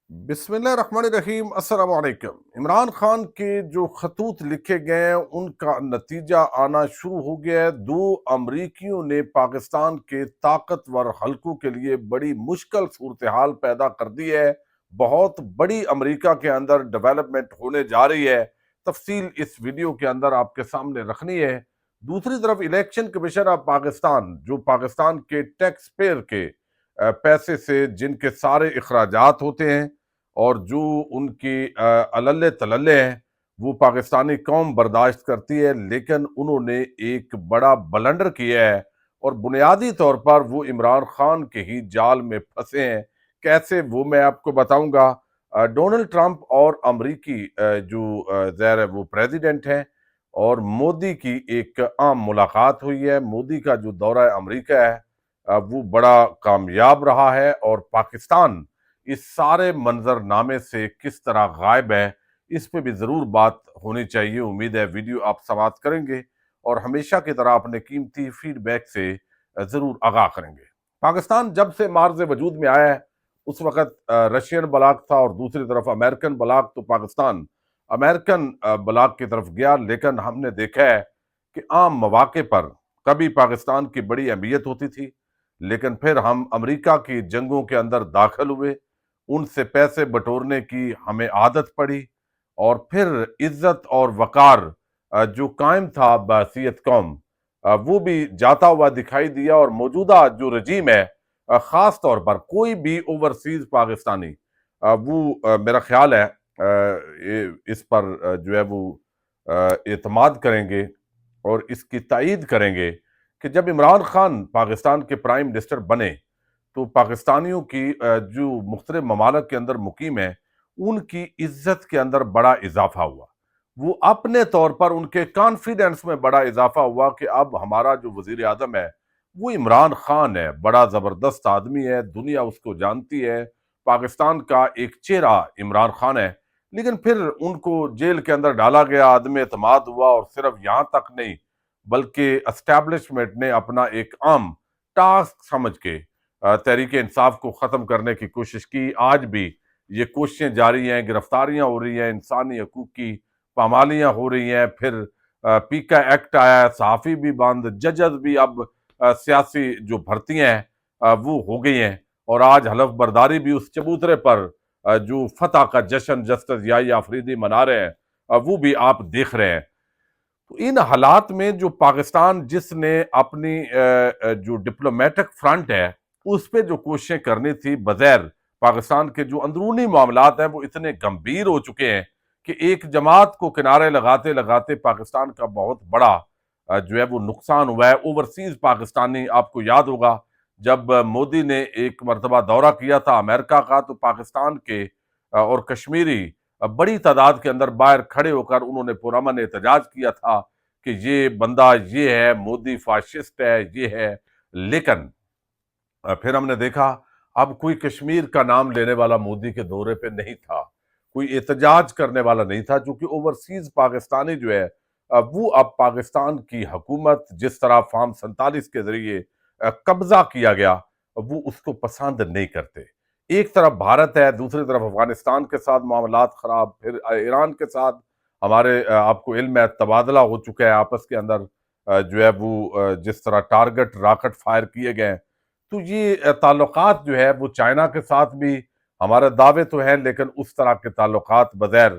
بسم اللہ الرحمن الرحیم۔ السلام علیکم۔ عمران خان کے جو خطوط لکھے گئے ہیں ان کا نتیجہ آنا شروع ہو گیا ہے۔ دو امریکیوں نے پاکستان کے طاقتور حلقوں کے لیے بڑی مشکل صورتحال پیدا کر دی ہے۔ بہت بڑی امریکہ کے اندر ڈیولپمنٹ ہونے جا رہی ہے۔ تفصیل اس ویڈیو کے اندر آپ کے سامنے رکھنی ہے۔ دوسری طرف الیکشن کمیشن آف پاکستان، جو پاکستان کے ٹیکس پیئر کے پیسے سے جن کے سارے اخراجات ہوتے ہیں اور جو ان کی عللے تللے ہیں وہ پاکستانی قوم برداشت کرتی ہے، لیکن انہوں نے ایک بڑا بلنڈر کیا ہے اور بنیادی طور پر وہ عمران خان کے ہی جال میں پھنسے ہیں۔ کیسے، وہ میں آپ کو بتاؤں گا۔ ڈونلڈ ٹرمپ اور امریکی جو ظاہر ہے وہ پریزیڈنٹ ہیں، اور مودی کی ایک عام ملاقات ہوئی ہے۔ مودی کا جو دورہ امریکہ ہے وہ بڑا کامیاب رہا ہے، اور پاکستان اس سارے منظر نامے سے کس طرح غائب ہے اس پہ بھی ضرور بات ہونی چاہیے۔ امید ہے ویڈیو آپ سماعت کریں گے اور ہمیشہ کی طرح اپنے قیمتی فیڈ بیک سے ضرور آگاہ کریں گے۔ پاکستان جب سے مارز وجود میں آیا ہے اس وقت رشین بلاک تھا، اور دوسری طرف امریکن بلاک، تو پاکستان امریکن بلاک کی طرف گیا، لیکن ہم نے دیکھا ہے کہ عام مواقع پر کبھی پاکستان کی بڑی اہمیت ہوتی تھی، لیکن پھر ہم امریکہ کی جنگوں کے اندر داخل ہوئے، ان سے پیسے بٹورنے کی ہمیں عادت پڑی، اور پھر عزت اور وقار جو قائم تھا بحیثیت قوم وہ بھی جاتا ہوا دکھائی دیا۔ اور موجودہ جو رجیم ہے، خاص طور پر کوئی بھی اوورسیز پاکستانی وہ میرا خیال ہے اس پر جو ہے وہ اعتماد کریں گے اور اس کی تائید کریں گے کہ جب عمران خان پاکستان کے پرائم منسٹر بنے تو پاکستانیوں کی جو مختلف ممالک کے اندر مقیم ہیں ان کی عزت کے اندر بڑا اضافہ ہوا۔ وہ اپنے طور پر ان کے کانفیڈنس میں بڑا اضافہ ہوا کہ اب ہمارا جو وزیر اعظم ہے وہ عمران خان ہے، بڑا زبردست آدمی ہے، دنیا اس کو جانتی ہے، پاکستان کا ایک چہرہ عمران خان ہے۔ لیکن پھر ان کو جیل کے اندر ڈالا گیا، عدم اعتماد ہوا، اور صرف یہاں تک نہیں بلکہ اسٹیبلشمنٹ نے اپنا ایک عام ٹاسک سمجھ کے تحریک انصاف کو ختم کرنے کی کوشش کی۔ آج بھی یہ کوششیں جاری ہیں، گرفتاریاں ہو رہی ہیں، انسانی حقوق کی پامالیاں ہو رہی ہیں، پھر پیکا ایکٹ آیا ہے، صحافی بھی بند، ججز بھی اب سیاسی جو بھرتیاں ہیں وہ ہو گئی ہیں، اور آج حلف برداری بھی اس چبوترے پر جو فتح کا جشن جسٹس یحییٰ آفریدی منا رہے ہیں وہ بھی آپ دیکھ رہے ہیں۔ تو ان حالات میں جو پاکستان جس نے اپنی جو ڈپلومیٹک فرنٹ ہے اس پہ جو کوششیں کرنی تھی، بظاہر پاکستان کے جو اندرونی معاملات ہیں وہ اتنے گمبھیر ہو چکے ہیں کہ ایک جماعت کو کنارے لگاتے لگاتے پاکستان کا بہت بڑا جو ہے وہ نقصان ہوا ہے۔ اوورسیز پاکستانی، آپ کو یاد ہوگا جب مودی نے ایک مرتبہ دورہ کیا تھا امریکہ کا، تو پاکستان کے اور کشمیری بڑی تعداد کے اندر باہر کھڑے ہو کر انہوں نے پرامن احتجاج کیا تھا کہ یہ بندہ یہ ہے، مودی فاشسٹ ہے، یہ ہے۔ لیکن پھر ہم نے دیکھا اب کوئی کشمیر کا نام لینے والا مودی کے دورے پہ نہیں تھا، کوئی احتجاج کرنے والا نہیں تھا، چونکہ اوورسیز پاکستانی جو ہے وہ اب پاکستان کی حکومت جس طرح فارم 47 کے ذریعے قبضہ کیا گیا وہ اس کو پسند نہیں کرتے۔ ایک طرف بھارت ہے، دوسری طرف افغانستان کے ساتھ معاملات خراب، پھر ایران کے ساتھ ہمارے آپ کو علم ہے تبادلہ ہو چکا ہے آپس کے اندر جو ہے وہ جس طرح ٹارگٹ راکٹ فائر کیے گئے ہیں۔ تو یہ تعلقات جو ہے وہ چائنا کے ساتھ بھی ہمارے دعوے تو ہیں، لیکن اس طرح کے تعلقات بظاہر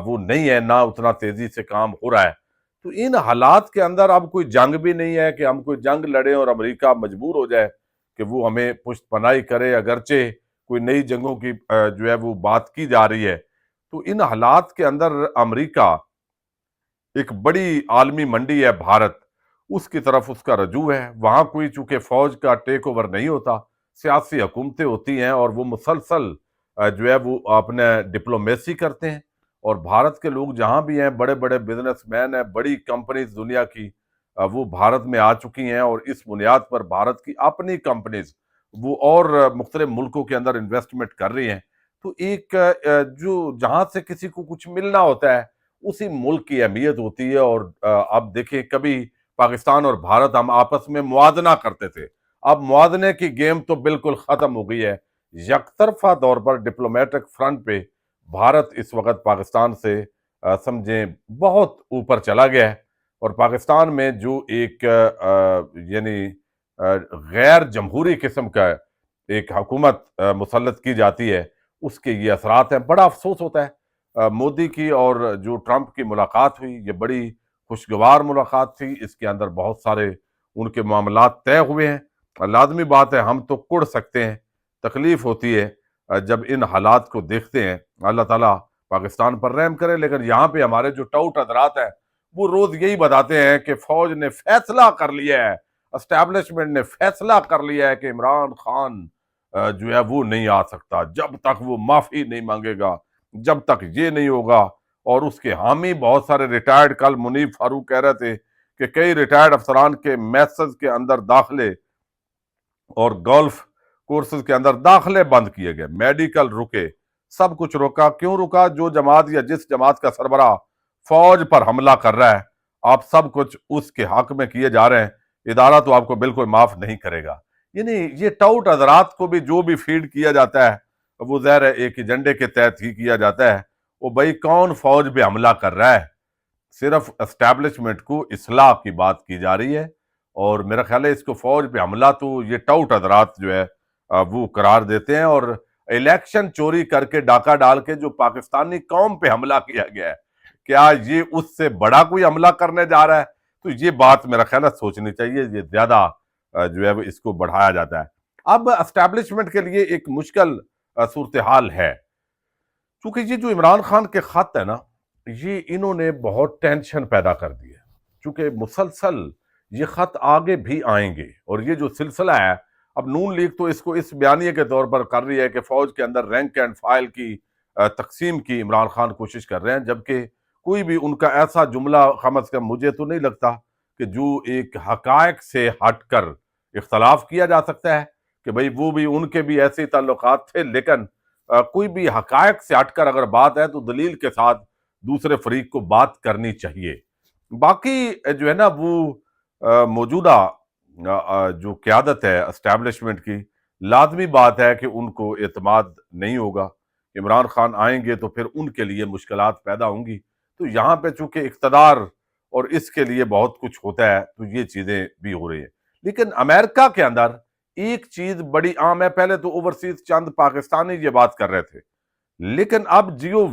وہ نہیں ہے، نہ اتنا تیزی سے کام ہو رہا ہے۔ تو ان حالات کے اندر اب کوئی جنگ بھی نہیں ہے کہ ہم کوئی جنگ لڑیں اور امریکہ مجبور ہو جائے کہ وہ ہمیں پشت پناہی کرے، اگرچہ کوئی نئی جنگوں کی جو ہے وہ بات کی جا رہی ہے۔ تو ان حالات کے اندر امریکہ ایک بڑی عالمی منڈی ہے بھارت، اس کی طرف اس کا رجوع ہے۔ وہاں کوئی چونکہ فوج کا ٹیک اوور نہیں ہوتا، سیاسی حکومتیں ہوتی ہیں، اور وہ مسلسل جو ہے وہ اپنے ڈپلومیسی کرتے ہیں، اور بھارت کے لوگ جہاں بھی ہیں، بڑے بڑے بزنس مین ہیں، بڑی کمپنیز دنیا کی وہ بھارت میں آ چکی ہیں، اور اس بنیاد پر بھارت کی اپنی کمپنیز وہ اور مختلف ملکوں کے اندر انویسٹمنٹ کر رہی ہیں۔ تو ایک جو جہاں سے کسی کو کچھ ملنا ہوتا ہے اسی ملک کی اہمیت ہوتی ہے۔ اور آپ دیکھیں کبھی پاکستان اور بھارت ہم آپس میں موازنہ کرتے تھے، اب موازنے کی گیم تو بالکل ختم ہو گئی ہے۔ یک طرفہ طور پر ڈپلومیٹک فرنٹ پہ بھارت اس وقت پاکستان سے سمجھیں بہت اوپر چلا گیا ہے، اور پاکستان میں جو ایک یعنی غیر جمہوری قسم کا ایک حکومت مسلط کی جاتی ہے، اس کے یہ اثرات ہیں۔ بڑا افسوس ہوتا ہے، مودی کی اور جو ٹرمپ کی ملاقات ہوئی، یہ بڑی خوشگوار ملاقات تھی، اس کے اندر بہت سارے ان کے معاملات طے ہوئے ہیں۔ لازمی بات ہے ہم تو کڑ سکتے ہیں، تکلیف ہوتی ہے جب ان حالات کو دیکھتے ہیں۔ اللہ تعالیٰ پاکستان پر رحم کرے، لیکن یہاں پہ ہمارے جو ٹاؤٹ حضرات ہیں وہ روز یہی بتاتے ہیں کہ فوج نے فیصلہ کر لیا ہے، اسٹیبلشمنٹ نے فیصلہ کر لیا ہے کہ عمران خان جو ہے وہ نہیں آ سکتا جب تک وہ معافی نہیں مانگے گا، جب تک یہ نہیں ہوگا۔ اور اس کے حامی بہت سارے ریٹائرڈ، کل منیب فاروق کہہ رہے تھے کہ کئی ریٹائرڈ افسران کے میسز کے اندر داخلے اور گولف کورسز کے اندر داخلے بند کیے گئے، میڈیکل رکے، سب کچھ رکا۔ کیوں رکا؟ جو جماعت یا جس جماعت کا سربراہ فوج پر حملہ کر رہا ہے، آپ سب کچھ اس کے حق میں کیے جا رہے ہیں، ادارہ تو آپ کو بالکل معاف نہیں کرے گا۔ یعنی یہ ٹاؤٹ حضرات کو بھی جو بھی فیڈ کیا جاتا ہے وہ ظاہر ہے ایک ایجنڈے کے تحت ہی کیا جاتا ہے۔ وہ بھائی کون فوج پہ حملہ کر رہا ہے؟ صرف اسٹیبلشمنٹ کو اصلاح کی بات کی جا رہی ہے، اور میرا خیال ہے اس کو فوج پہ حملہ تو یہ ٹاؤٹ حضرات جو ہے وہ قرار دیتے ہیں۔ اور الیکشن چوری کر کے ڈاکہ ڈال کے جو پاکستانی قوم پہ حملہ کیا گیا ہے، کیا یہ اس سے بڑا کوئی حملہ کرنے جا رہا ہے؟ تو یہ بات میرا خیال ہے سوچنی چاہیے، یہ زیادہ جو ہے وہ اس کو بڑھایا جاتا ہے۔ اب اسٹیبلشمنٹ کے لیے ایک مشکل صورتحال ہے، کیونکہ یہ جو عمران خان کے خط ہے نا، یہ انہوں نے بہت ٹینشن پیدا کر دی ہے، چونکہ مسلسل یہ خط آگے بھی آئیں گے، اور یہ جو سلسلہ ہے، اب نون لیگ تو اس کو اس بیانیے کے طور پر کر رہی ہے کہ فوج کے اندر رینک اینڈ فائل کی تقسیم کی عمران خان کوشش کر رہے ہیں، جبکہ کوئی بھی ان کا ایسا جملہ کم از کم مجھے تو نہیں لگتا کہ جو ایک حقائق سے ہٹ کر اختلاف کیا جا سکتا ہے کہ بھئی وہ بھی ان کے بھی ایسے تعلقات تھے، لیکن کوئی بھی حقائق سے ہٹ کر اگر بات ہے تو دلیل کے ساتھ دوسرے فریق کو بات کرنی چاہیے۔ باقی جو ہے نا وہ موجودہ جو قیادت ہے اسٹیبلشمنٹ کی، لازمی بات ہے کہ ان کو اعتماد نہیں ہوگا۔ عمران خان آئیں گے تو پھر ان کے لیے مشکلات پیدا ہوں گی، تو یہاں پہ چونکہ اقتدار اور اس کے لیے بہت کچھ ہوتا ہے تو یہ چیزیں بھی ہو رہی ہیں۔ لیکن امریکہ کے اندر ایک چیز بڑی عام ہے، پہلے تو اوورسیز چند پاکستانی یہ بات کر رہے تھے، لیکن اب جو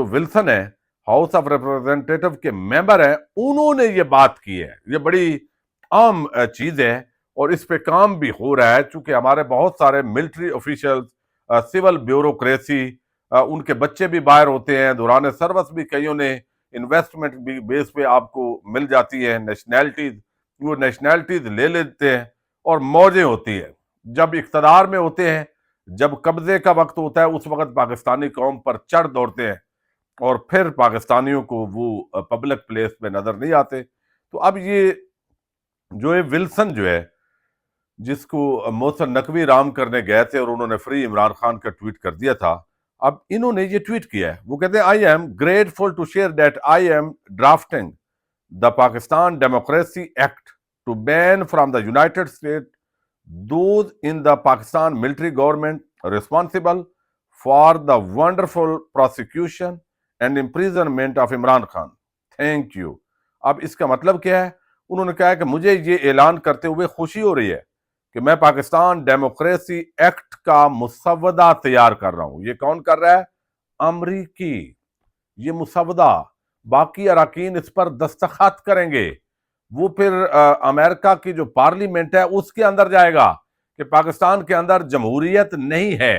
ولسن ہے، ہاؤس آف ریپرزینٹیٹو کے ممبر ہیں، انہوں نے یہ بات کی ہے۔ یہ بڑی عام چیز ہے اور اس پہ کام بھی ہو رہا ہے، چونکہ ہمارے بہت سارے ملٹری آفیشلز، سول بیوروکریسی، ان کے بچے بھی باہر ہوتے ہیں، دوران سروس بھی کئیوں نے انویسٹمنٹ بھی بیس پہ آپ کو مل جاتی ہے نیشنلٹیز، وہ نیشنلٹیز لے لیتے ہیں اور موجیں ہوتی ہیں۔ جب اقتدار میں ہوتے ہیں، جب قبضے کا وقت ہوتا ہے، اس وقت پاکستانی قوم پر چڑھ دوڑتے ہیں، اور پھر پاکستانیوں کو وہ پبلک پلیس پہ نظر نہیں آتے۔ تو اب یہ جو ہے ولسن جو ہے، جس کو محسن نقوی رام کرنے گئے تھے اور انہوں نے فری عمران خان کا ٹویٹ کر دیا تھا، اب انہوں نے یہ ٹویٹ کیا ہے۔ وہ کہتے ہیں I am grateful to share that I am drafting the Pakistan Democracy Act to ban from the United States those in the Pakistan military government responsible for the wonderful prosecution and imprisonment of Imran Khan. Thank you. اب اس کا مطلب کیا ہے؟ انہوں نے کہا کہ مجھے یہ اعلان کرتے ہوئے خوشی ہو رہی ہے کہ میں پاکستان ڈیموکریسی ایکٹ کا مسودہ تیار کر رہا ہوں۔ یہ کون کر رہا ہے؟ امریکی۔ یہ مسودہ، باقی اراکین اس پر دستخط کریں گے، وہ پھر امریکہ کی جو پارلیمنٹ ہے اس کے اندر جائے گا کہ پاکستان کے اندر جمہوریت نہیں ہے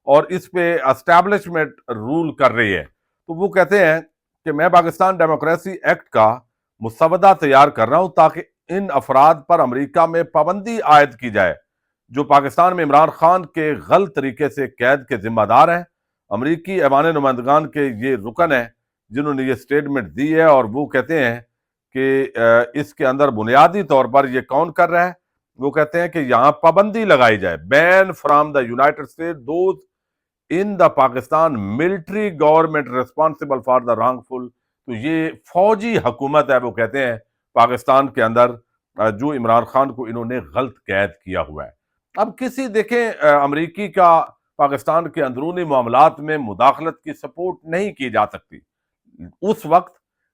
اور اس پہ اسٹیبلشمنٹ رول کر رہی ہے۔ تو وہ کہتے ہیں کہ میں پاکستان ڈیموکریسی ایکٹ کا مسودہ تیار کر رہا ہوں تاکہ ان افراد پر امریکہ میں پابندی عائد کی جائے جو پاکستان میں عمران خان کے غلط طریقے سے قید کے ذمہ دار ہیں۔ امریکی ایوان نمائندگان کے یہ رکن ہیں جنہوں نے یہ سٹیٹمنٹ دی ہے، اور وہ کہتے ہیں کہ اس کے اندر بنیادی طور پر یہ کون کر رہا ہے؟ وہ کہتے ہیں کہ یہاں پابندی لگائی جائے، ban from the United State those in the Pakistan military government responsible for the wrongful. تو یہ فوجی حکومت ہے، وہ کہتے ہیں پاکستان کے اندر جو عمران خان کو انہوں نے غلط قید کیا ہوا ہے۔ اب کسی دیکھیں امریکی کا پاکستان کے اندرونی معاملات میں مداخلت کی سپورٹ نہیں کی جا سکتی اس وقت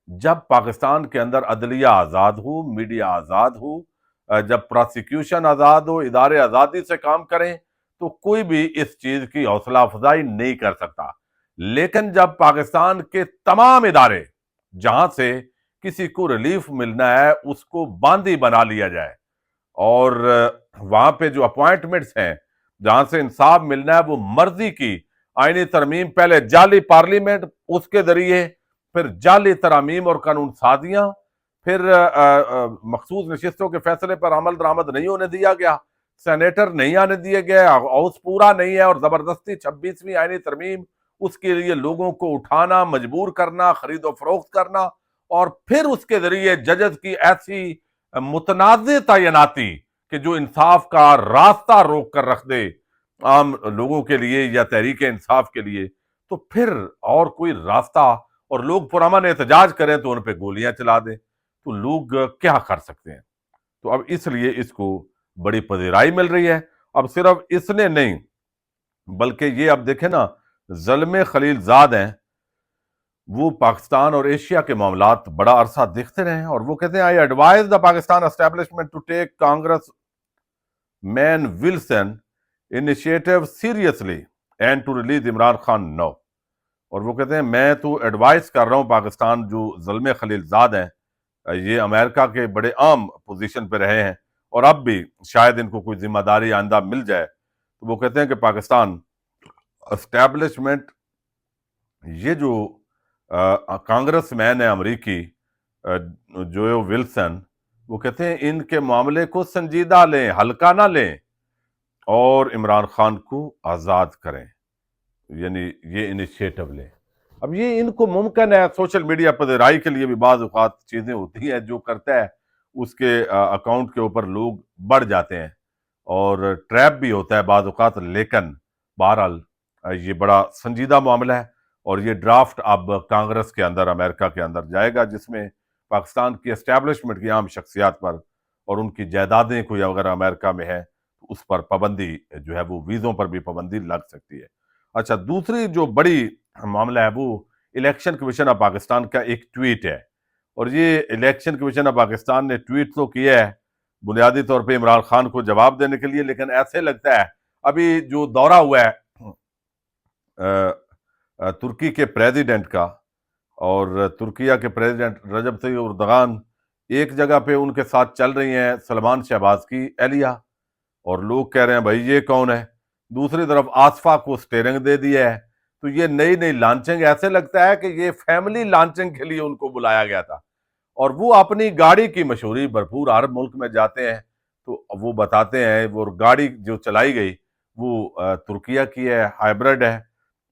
جب پاکستان کے اندر عدلیہ آزاد ہو، میڈیا آزاد ہو، جب پراسیکیوشن آزاد ہو، ادارے آزادی سے کام کریں، تو کوئی بھی اس چیز کی حوصلہ افزائی نہیں کر سکتا۔ لیکن جب پاکستان کے تمام ادارے جہاں سے کسی کو ریلیف ملنا ہے اس کو باندھی بنا لیا جائے، اور وہاں پہ جو اپوائنٹمنٹس ہیں جہاں سے انصاف ملنا ہے وہ مرضی کی آئینی ترمیم، پہلے جعلی پارلیمنٹ، اس کے ذریعے پھر جعلی ترامیم اور قانون سازیاں، پھر مخصوص نشستوں کے فیصلے پر عمل درآمد نہیں ہونے دیا گیا، سینیٹر نہیں آنے دیے گئے، ہاؤس پورا نہیں ہے، اور زبردستی 26ویں آئینی ترمیم، اس کے لیے لوگوں کو اٹھانا، مجبور کرنا، خرید و فروخت کرنا، اور پھر اس کے ذریعے ججز کی ایسی متنازع تعیناتی کہ جو انصاف کا راستہ روک کر رکھ دے عام لوگوں کے لیے یا تحریک انصاف کے لیے، تو پھر اور کوئی راستہ، اور لوگ پرامن احتجاج کریں تو ان پہ گولیاں چلا دیں، تو لوگ کیا کر سکتے ہیں؟ تو اب اس لیے اس کو بڑی پذیرائی مل رہی ہے۔ اب صرف اس نے نہیں بلکہ یہ اب دیکھیں نا، زلمے خلیل زاد ہیں، وہ پاکستان اور ایشیا کے معاملات بڑا عرصہ دیکھتے رہے ہیں، اور وہ کہتے ہیں I advise the Pakistan establishment to take congressman Wilson initiative seriously and to release Imran Khan now. اور وہ کہتے ہیں میں تو ایڈوائز کر رہا ہوں پاکستان، جو زلمے خلیل زاد ہیں، یہ امریکہ کے بڑے عام پوزیشن پہ رہے ہیں اور اب بھی شاید ان کو کوئی ذمہ داری آئندہ مل جائے، تو وہ کہتے ہیں کہ پاکستان اسٹیبلشمنٹ، یہ جو کانگریس مین ہے امریکی جو ولسن، وہ کہتے ہیں ان کے معاملے کو سنجیدہ لیں، ہلکا نہ لیں، اور عمران خان کو آزاد کریں، یعنی یہ انیشیٹو لیں۔ اب یہ ان کو ممکن ہے، سوشل میڈیا پذیرائی کے لیے بھی بعض اوقات چیزیں ہوتی ہیں، جو کرتا ہے اس کے اکاؤنٹ کے اوپر لوگ بڑھ جاتے ہیں اور ٹریپ بھی ہوتا ہے بعض اوقات، لیکن بہرحال یہ بڑا سنجیدہ معاملہ ہے، اور یہ ڈرافٹ اب کانگریس کے اندر، امریکہ کے اندر جائے گا، جس میں پاکستان کی اسٹیبلشمنٹ کی عام شخصیات پر اور ان کی جائیدادیں کوئی اگر امریکہ میں ہے تو اس پر پابندی جو ہے، وہ ویزوں پر بھی پابندی لگ سکتی ہے۔ اچھا، دوسری جو بڑی معاملہ ہے وہ الیکشن کمیشن آف پاکستان کا ایک ٹویٹ ہے، اور یہ الیکشن کمیشن آف پاکستان نے ٹویٹ تو کیا ہے بنیادی طور پہ عمران خان کو جواب دینے کے لیے، لیکن ایسے لگتا ہے ابھی جو دورہ ہوا ہے ترکی کے پریزیڈنٹ کا، اور ترکیہ کے پریزیڈنٹ رجب طیب اردغان، ایک جگہ پہ ان کے ساتھ چل رہی ہیں سلمان شہباز کی اہلیہ، اور لوگ کہہ رہے ہیں بھائی یہ کون ہے، دوسری طرف آصفہ کو سٹیرنگ دے دیا ہے، تو یہ نئی نئی لانچنگ، ایسے لگتا ہے کہ یہ فیملی لانچنگ کے لیے ان کو بلایا گیا تھا، اور وہ اپنی گاڑی کی مشہوری بھرپور، ہر ملک میں جاتے ہیں تو وہ بتاتے ہیں، وہ گاڑی جو چلائی گئی وہ ترکیہ کی ہے، ہائبرڈ ہے،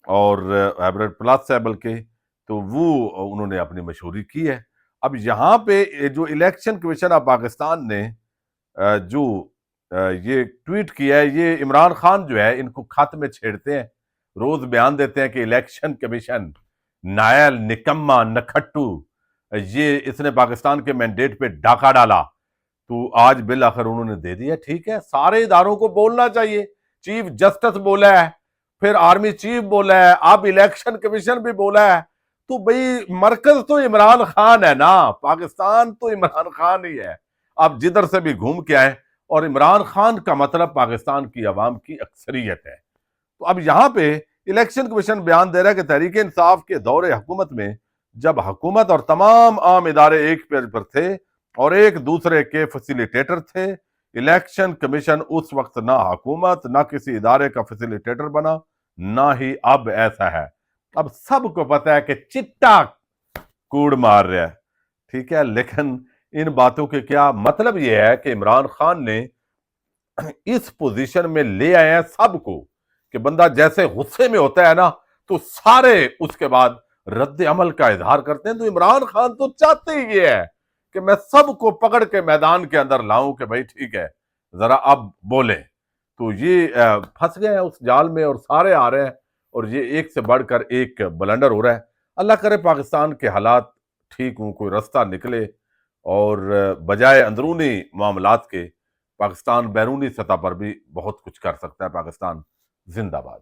اور ہائبرڈ پلس ہے بلکہ، تو وہ انہوں نے اپنی مشہوری کی ہے۔ اب یہاں پہ جو الیکشن کمیشن آف پاکستان نے جو یہ ٹویٹ کیا ہے، یہ عمران خان جو ہے ان کو خط میں چھیڑتے ہیں، روز بیان دیتے ہیں کہ الیکشن کمیشن نائل، نکما، نکھٹو، یہ اس نے پاکستان کے مینڈیٹ پہ ڈاکہ ڈالا، تو آج بالآخر انہوں نے دے دیا۔ ٹھیک ہے، سارے اداروں کو بولنا چاہیے، چیف جسٹس بولا ہے، پھر آرمی چیف بولا ہے، اب الیکشن کمیشن بھی بولا ہے، تو بھئی مرکز تو عمران خان ہے نا، پاکستان تو عمران خان ہی ہے، آپ جدھر سے بھی گھوم کے آئیں، اور عمران خان کا مطلب پاکستان کی عوام کی اکثریت ہے۔ تو اب یہاں پہ الیکشن کمیشن بیان دے رہا ہے کہ تحریک انصاف کے دور حکومت میں جب حکومت اور تمام عام ادارے ایک پیج پر تھے اور ایک دوسرے کے فیسیلیٹیٹر تھے، الیکشن کمیشن اس وقت نہ حکومت نہ کسی ادارے کا فیسیلیٹیٹر بنا، نہ ہی اب ایسا ہے۔ اب سب کو پتا ہے کہ چٹا کوڑ مار رہا ہے، ٹھیک ہے، لیکن ان باتوں کے کیا مطلب یہ ہے کہ عمران خان نے اس پوزیشن میں لے آئے ہیں سب کو، کہ بندہ جیسے غصے میں ہوتا ہے نا تو سارے اس کے بعد رد عمل کا اظہار کرتے ہیں، تو عمران خان تو چاہتے ہی یہ ہے کہ میں سب کو پکڑ کے میدان کے اندر لاؤں کہ بھائی ٹھیک ہے ذرا اب بولیں، تو یہ پھنس گئے ہیں اس جال میں، اور سارے آ رہے ہیں، اور یہ ایک سے بڑھ کر ایک بلنڈر ہو رہا ہے۔ اللہ کرے پاکستان کے حالات ٹھیک ہوں، کوئی رستہ نکلے، اور بجائے اندرونی معاملات کے پاکستان بیرونی سطح پر بھی بہت کچھ کر سکتا ہے. پاکستان زندہ باد.